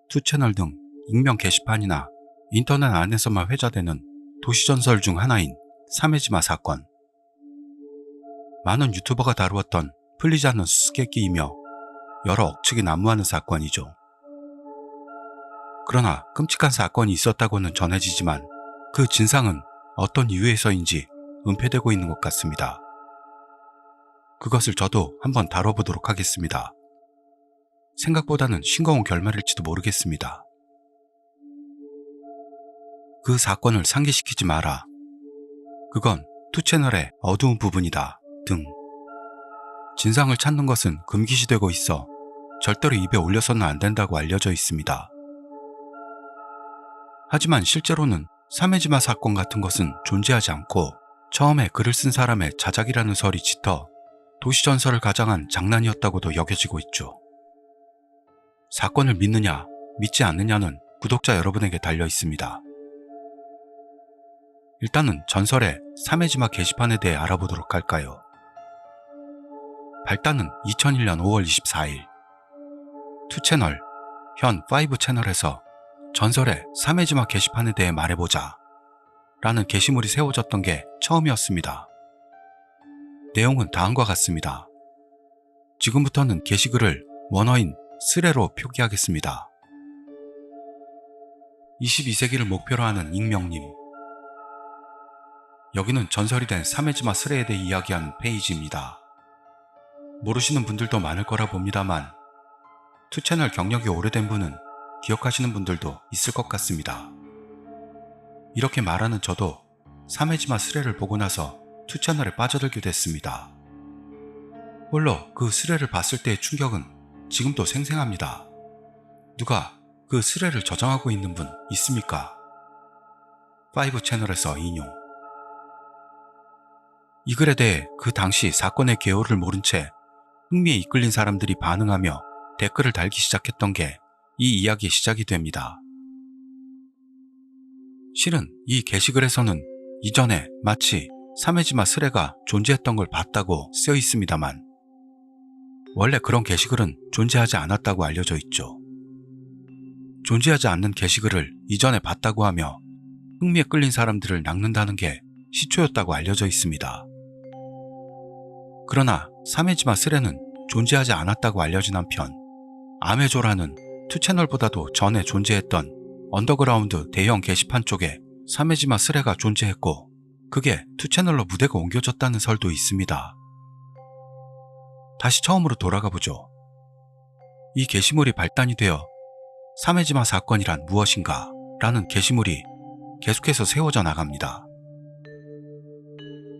투채널 등 익명 게시판이나 인터넷 안에서만 회자되는 도시전설 중 하나인 사메지마 사건. 많은 유튜버가 다루었던 풀리지 않는 수수께끼이며 여러 억측이 난무하는 사건이죠. 그러나 끔찍한 사건이 있었다고는 전해지지만 그 진상은 어떤 이유에서인지 은폐되고 있는 것 같습니다. 그것을 저도 한번 다뤄보도록 하겠습니다. 생각보다는 싱거운 결말일지도 모르겠습니다. 그 사건을 상기시키지 마라. 그건 투채널의 어두운 부분이다 등 진상을 찾는 것은 금기시되고 있어 절대로 입에 올려서는 안 된다고 알려져 있습니다. 하지만 실제로는 사메지마 사건 같은 것은 존재하지 않고 처음에 글을 쓴 사람의 자작이라는 설이 짙어 도시전설을 가장한 장난이었다고도 여겨지고 있죠. 사건을 믿느냐 믿지 않느냐는 구독자 여러분에게 달려 있습니다. 일단은 전설의 사메지마 게시판에 대해 알아보도록 할까요? 발단은 2001년 5월 24일 투채널, 현 5채널에서 전설의 사메지마 게시판에 대해 말해보자 라는 게시물이 세워졌던 게 처음이었습니다. 내용은 다음과 같습니다. 지금부터는 게시글을 원어인 스레로 표기하겠습니다. 22세기를 목표로 하는 익명님. 여기는 전설이 된 사메지마 스레에 대해 이야기하는 페이지입니다. 모르시는 분들도 많을 거라 봅니다만 투채널 경력이 오래된 분은 기억하시는 분들도 있을 것 같습니다. 이렇게 말하는 저도 사메지마 스레를 보고 나서 투채널에 빠져들게 됐습니다. 홀로 그 스레를 봤을 때의 충격은 지금도 생생합니다. 누가 그 스레를 저장하고 있는 분 있습니까? 5채널에서 인용. 이 글에 대해 그 당시 사건의 개요를 모른 채 흥미에 이끌린 사람들이 반응하며 댓글을 달기 시작했던 게 이 이야기의 시작이 됩니다. 실은 이 게시글에서는 이전에 마치 사메지마 스레가 존재했던 걸 봤다고 쓰여 있습니다만 원래 그런 게시글은 존재하지 않았다고 알려져 있죠. 존재하지 않는 게시글을 이전에 봤다고 하며 흥미에 끌린 사람들을 낚는다는 게 시초였다고 알려져 있습니다. 그러나 사메지마 스레는 존재하지 않았다고 알려진 한편 아메조라는 투채널보다도 전에 존재했던 언더그라운드 대형 게시판 쪽에 사메지마 스레가 존재했고 그게 투채널로 무대가 옮겨졌다는 설도 있습니다. 다시 처음으로 돌아가 보죠. 이 게시물이 발단이 되어 사메지마 사건이란 무엇인가 라는 게시물이 계속해서 세워져 나갑니다.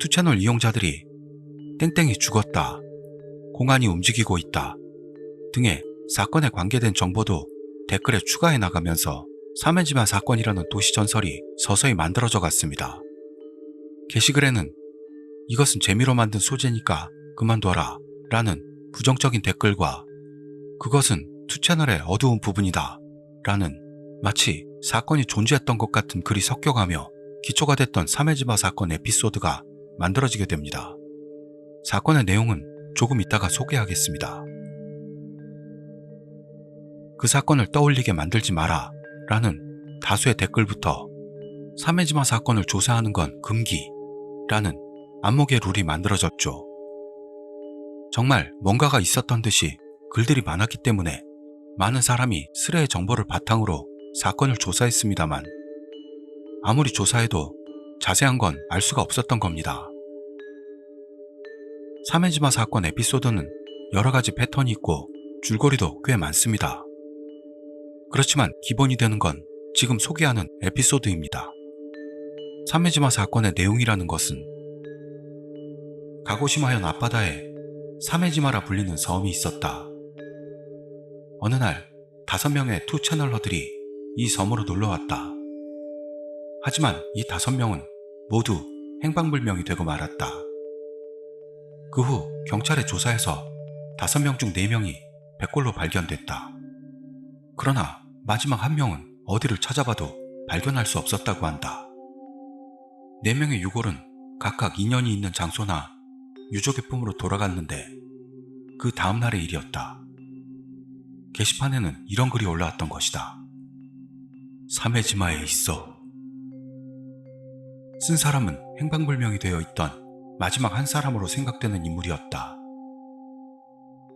투채널 이용자들이 땡땡이 죽었다, 공안이 움직이고 있다 등의 사건에 관계된 정보도 댓글에 추가해 나가면서 사메지마 사건이라는 도시전설이 서서히 만들어져 갔습니다. 게시글에는 이것은 재미로 만든 소재니까 그만둬라 라는 부정적인 댓글과 그것은 투채널의 어두운 부분이다 라는 마치 사건이 존재했던 것 같은 글이 섞여가며 기초가 됐던 사메지마 사건 에피소드가 만들어지게 됩니다. 사건의 내용은 조금 이따가 소개하겠습니다. 그 사건을 떠올리게 만들지 마라 라는 다수의 댓글부터 사메지마 사건을 조사하는 건 금기 라는暗黙의 룰이 만들어졌죠. 정말 뭔가가 있었던 듯이 글들이 많았기 때문에 많은 사람이 스레의 정보를 바탕으로 사건을 조사했습니다만 아무리 조사해도 자세한 건 알 수가 없었던 겁니다. 사메지마 사건 에피소드는 여러 가지 패턴이 있고 줄거리도 꽤 많습니다. 그렇지만 기본이 되는 건 지금 소개하는 에피소드입니다. 사메지마 사건의 내용이라는 것은 가고시마현 앞바다에 사메지마라 불리는 섬이 있었다. 어느 날 5명의 투채널러들이 이 섬으로 놀러왔다. 하지만 이 5명은 모두 행방불명이 되고 말았다. 그 후 경찰의 조사에서 5명 중 4명이 백골로 발견됐다. 그러나 마지막 1명은 어디를 찾아봐도 발견할 수 없었다고 한다. 4명의 유골은 각각 인연이 있는 장소나 유족의 품으로 돌아갔는데 그 다음날의 일이었다. 게시판에는 이런 글이 올라왔던 것이다. 사메지마에 있어. 쓴 사람은 행방불명이 되어 있던 마지막 한 사람으로 생각되는 인물이었다.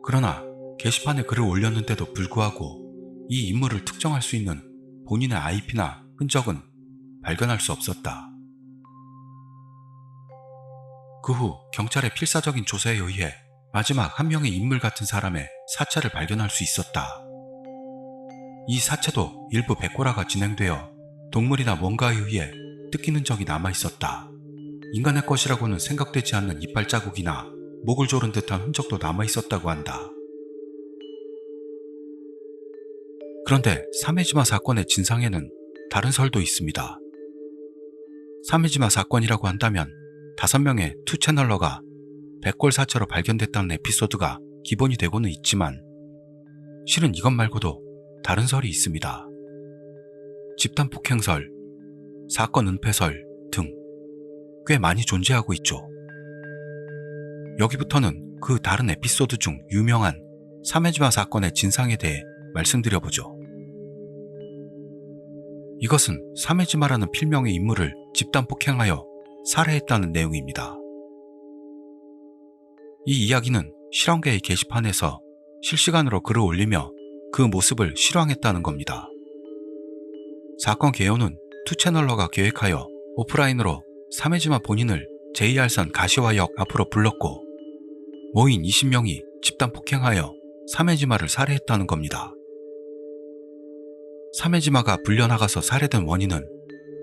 그러나 게시판에 글을 올렸는데도 불구하고 이 인물을 특정할 수 있는 본인의 IP나 흔적은 발견할 수 없었다. 그 후 경찰의 필사적인 조사에 의해 마지막 한 명의 인물 같은 사람의 사체를 발견할 수 있었다. 이 사체도 일부 백골화가 진행되어 동물이나 뭔가에 의해 뜯긴 흔적이 남아있었다. 인간의 것이라고는 생각되지 않는 이빨 자국이나 목을 조른 듯한 흔적도 남아있었다고 한다. 그런데 사메지마 사건의 진상에는 다른 설도 있습니다. 사메지마 사건이라고 한다면 5명의 투채널러가 백골 사체로 발견됐다는 에피소드가 기본이 되고는 있지만 실은 이것 말고도 다른 설이 있습니다. 집단 폭행설, 사건 은폐설 등 꽤 많이 존재하고 있죠. 여기부터는 그 다른 에피소드 중 유명한 사메지마 사건의 진상에 대해 말씀드려보죠. 이것은 사메지마라는 필명의 인물을 집단 폭행하여 살해했다는 내용입니다. 이 이야기는 실황계의 게시판에서 실시간으로 글을 올리며 그 모습을 실황했다는 겁니다. 사건 개요는 투채널러가 계획하여 오프라인으로 사메지마 본인을 JR선 가시화역 앞으로 불렀고 모인 20명이 집단 폭행하여 사메지마를 살해했다는 겁니다. 사메지마가 불려나가서 살해된 원인은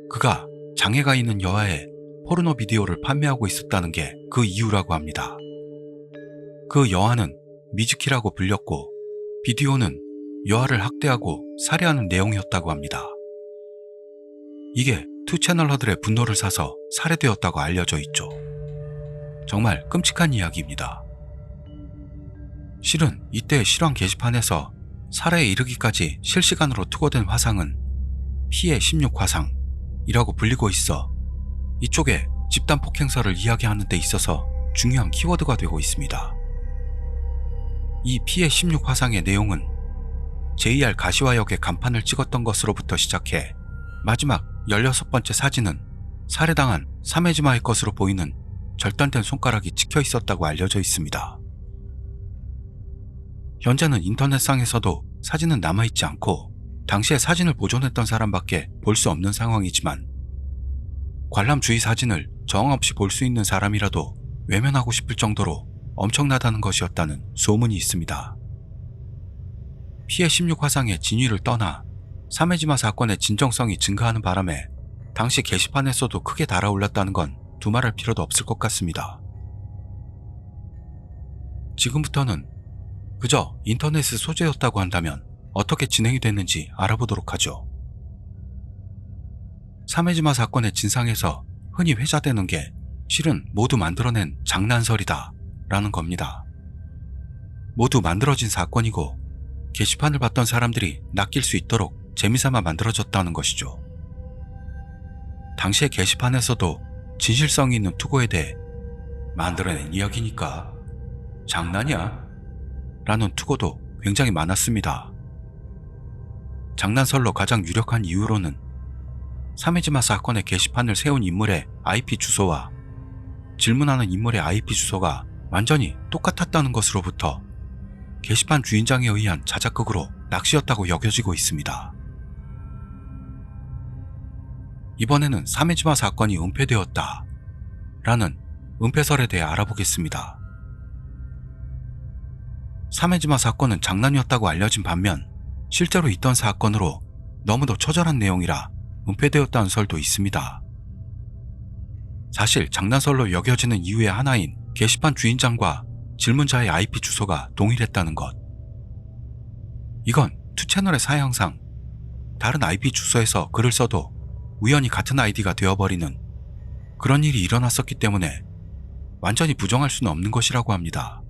그가 장애가 있는 여아의 포르노 비디오를 판매하고 있었다는 게 그 이유라고 합니다. 그 여아는 미즈키라고 불렸고 비디오는 여아를 학대하고 살해하는 내용이었다고 합니다. 이게 투채널러들의 분노를 사서 살해되었다고 알려져 있죠. 정말 끔찍한 이야기입니다. 실은 이때 실황 게시판에서 살해에 이르기까지 실시간으로 투고된 화상은 피해 16화상이라고 불리고 있어 이쪽에 집단 폭행설을 이야기하는 데 있어서 중요한 키워드가 되고 있습니다. 이 피해 16화상의 내용은 JR 가시화역에 간판을 찍었던 것으로부터 시작해 마지막 16번째 사진은 살해당한 사메지마의 것으로 보이는 절단된 손가락이 찍혀 있었다고 알려져 있습니다. 현재는 인터넷상에서도 사진은 남아있지 않고 당시에 사진을 보존했던 사람밖에 볼 수 없는 상황이지만 관람 주의 사진을 저항 없이 볼 수 있는 사람이라도 외면하고 싶을 정도로 엄청나다는 것이었다는 소문이 있습니다. 피해 16화상의 진위를 떠나 사메지마 사건의 진정성이 증가하는 바람에 당시 게시판에서도 크게 달아올랐다는 건 두말할 필요도 없을 것 같습니다. 지금부터는 그저 인터넷의 소재였다고 한다면 어떻게 진행이 됐는지 알아보도록 하죠. 사메지마 사건의 진상에서 흔히 회자되는 게 실은 모두 만들어낸 장난설이다 라는 겁니다. 모두 만들어진 사건이고 게시판을 봤던 사람들이 낚일 수 있도록 재미삼아 만들어졌다는 것이죠. 당시의 게시판에서도 진실성이 있는 투고에 대해 만들어낸 이야기니까 장난이야? 라는 투고도 굉장히 많았습니다. 장난설로 가장 유력한 이유로는 사메지마 사건의 게시판을 세운 인물의 IP 주소와 질문하는 인물의 IP 주소가 완전히 똑같았다는 것으로부터 게시판 주인장에 의한 자작극으로 낚시였다고 여겨지고 있습니다. 이번에는 사메지마 사건이 은폐되었다 라는 은폐설에 대해 알아보겠습니다. 사메지마 사건은 장난이었다고 알려진 반면 실제로 있던 사건으로 너무도 처절한 내용이라 은폐되었다는 설도 있습니다. 사실 장난설로 여겨지는 이유의 하나인 게시판 주인장과 질문자의 IP 주소가 동일했다는 것. 이건 투채널의 사양상 다른 IP 주소에서 글을 써도 우연히 같은 아이디가 되어버리는 그런 일이 일어났었기 때문에 완전히 부정할 수는 없는 것이라고 합니다.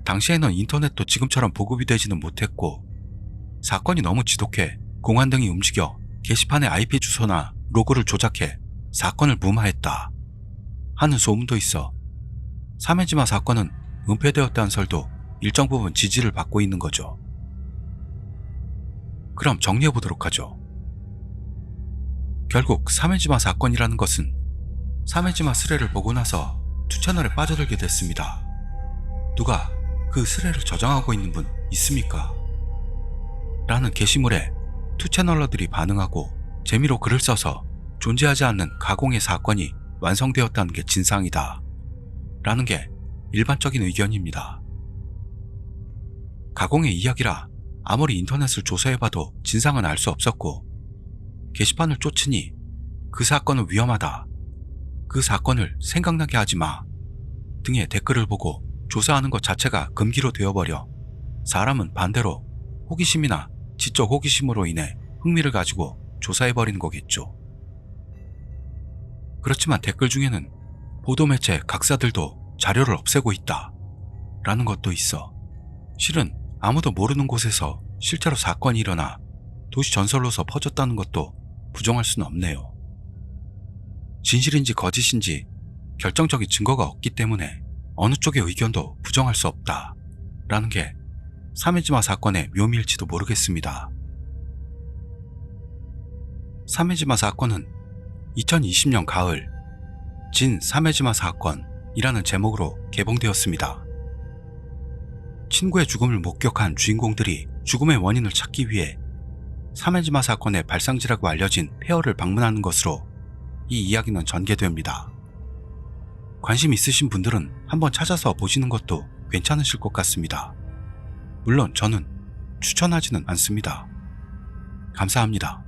당시에는 인터넷도 지금처럼 보급이 되지는 못했고 사건이 너무 지독해 공안 등이 움직여 게시판의 IP 주소나 로고를 조작해 사건을 무마했다 하는 소문도 있어 사메지마 사건은 은폐되었다는 설도 일정 부분 지지를 받고 있는 거죠. 그럼 정리해보도록 하죠. 결국 사메지마 사건이라는 것은 사메지마 스레를 보고 나서 2채널에 빠져들게 됐습니다. 누가 그 스레를 저장하고 있는 분 있습니까? 라는 게시물에 2채널러들이 반응하고 재미로 글을 써서 존재하지 않는 가공의 사건이 완성되었다는 게 진상이다 라는 게 일반적인 의견입니다. 가공의 이야기라 아무리 인터넷을 조사해봐도 진상은 알 수 없었고, 게시판을 쫓으니 그 사건은 위험하다, 그 사건을 생각나게 하지 마 등의 댓글을 보고 조사하는 것 자체가 금기로 되어버려 사람은 반대로 호기심이나 지적 호기심으로 인해 흥미를 가지고 조사해버리는 거겠죠. 그렇지만 댓글 중에는 보도매체 각사들도 자료를 없애고 있다 라는 것도 있어 실은 아무도 모르는 곳에서 실제로 사건이 일어나 도시 전설로서 퍼졌다는 것도 부정할 수는 없네요. 진실인지 거짓인지 결정적인 증거가 없기 때문에 어느 쪽의 의견도 부정할 수 없다 라는 게 사메지마 사건의 묘미일지도 모르겠습니다. 사메지마 사건은 2020년 가을 진 사메지마 사건이라는 제목으로 개봉되었습니다. 친구의 죽음을 목격한 주인공들이 죽음의 원인을 찾기 위해 사메지마 사건의 발상지라고 알려진 폐허를 방문하는 것으로 이 이야기는 전개됩니다. 관심 있으신 분들은 한번 찾아서 보시는 것도 괜찮으실 것 같습니다. 물론 저는 추천하지는 않습니다. 감사합니다.